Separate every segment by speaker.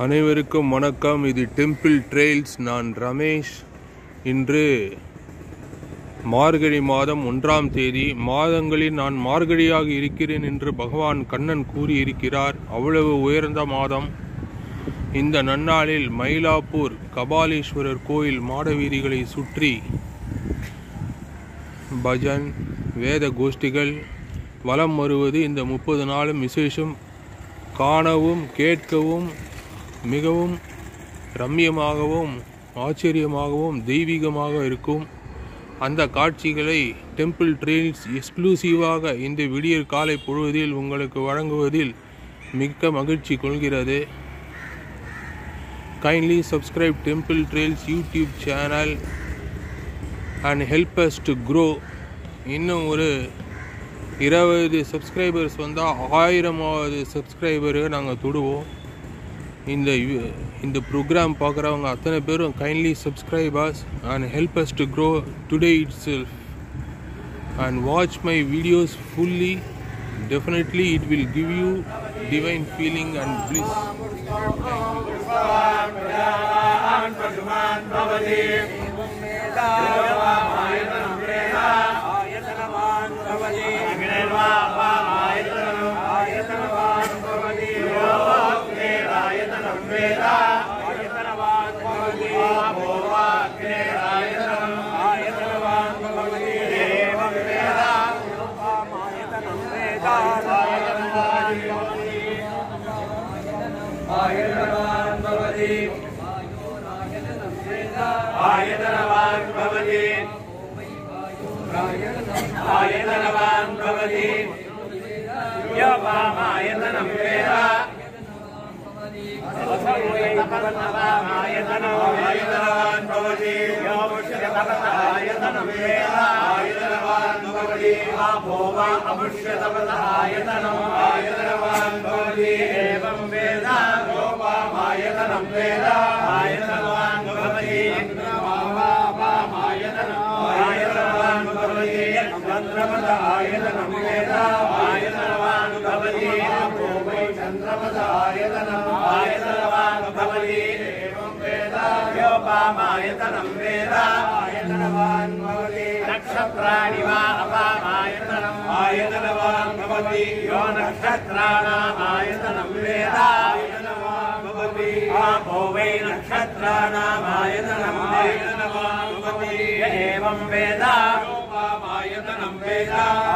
Speaker 1: அனைவருக்கும் வணக்கம். இது டெம்பிள் ட்ரெயில்ஸ். நான் ரமேஷ். இன்று மார்கழி மாதம் 1ஆம் தேதி. மாதங்களில் நான் மார்கழியாக இருக்கிறேன் என்று பகவான் கண்ணன் கூறியிருக்கிறார். அவ்வளவு உயர்ந்த மாதம். இந்த நன்னாளில் மயிலாப்பூர் கபாலீஸ்வரர் கோயில் மாடவீதிகளை சுற்றி பஜன் வேத கோஷ்டிகள் வலம் வருவது இந்த 30 நாளும் விசேஷம். காணவும் கேட்கவும் மிகவும் ரம்யமாகவும் ஆச்சரியமாகவும் தெய்வீகமாக இருக்கும். அந்த காட்சிகளை டெம்பிள் ட்ரெயில்ஸ் எக்ஸ்க்ளூசிவாக இந்த விடியற் காலை பொழுதில் உங்களுக்கு வழங்குவதில் மிக்க மகிழ்ச்சி கொள்கிறது. Kindly subscribe temple trails YouTube channel and help us to grow. இன்னும் ஒரு 20 சப்ஸ்கிரைபர்ஸ் வந்தால் 1000வது சப்ஸ்கிரைபரை நாங்கள் தொடுவோம். இந்த ப்ரோக்ராம் பார்க்குறவங்க அத்தனை பேரும் kindly subscribe us and help us to grow today it self and watch my videos fully. Definitely it will give you divine feeling and bliss.
Speaker 2: नक्षत्राणि वा अपामायतनम् आयतनवान् भवति यो नक्षत्राणाम् आयतनं वेद आयतनवान् भवति आपो वै नक्षत्राणाम् आयतनम् आयतनवान् भवति एवं वेद योपामायतनं वेद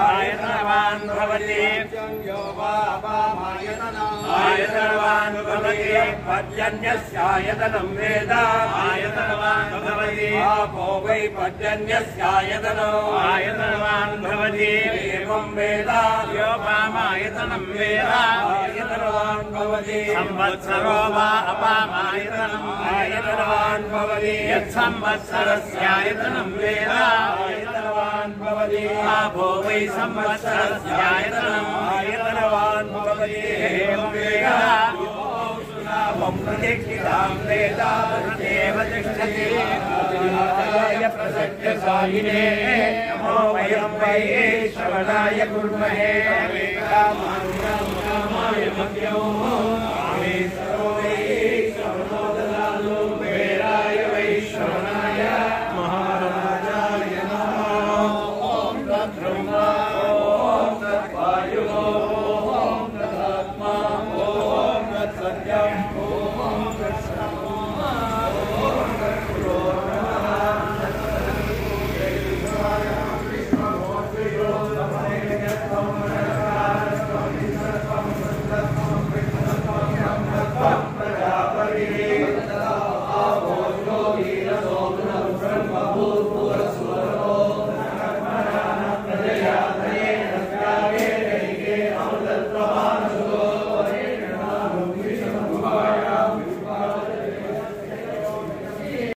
Speaker 2: आयतनवान् भवति यो वा अपामायतनम् आयतनवान् भवति पर्जन्यस्यायतनं वेद आयतनवान् भवति आपो वै पर्जन्यस्यायतनो आयतनवान् भवति एवं वेद योपामायतनं वेद आयतनवान् भवति संवत्सरो वा अपामायतनम् आयतनवान् भवति यत्संवत्सरस्यायतनं वेद आयतनवान् भवति आपो वै संवत्सरस्यायतनम् आयतनवान् भवति एवं वेद प्रतिष्ठितां वेद देव तिष्ठति प्रसज्जसायिने नमो वयं वै श्रवणाय कुर्महे कामाय मध्यमो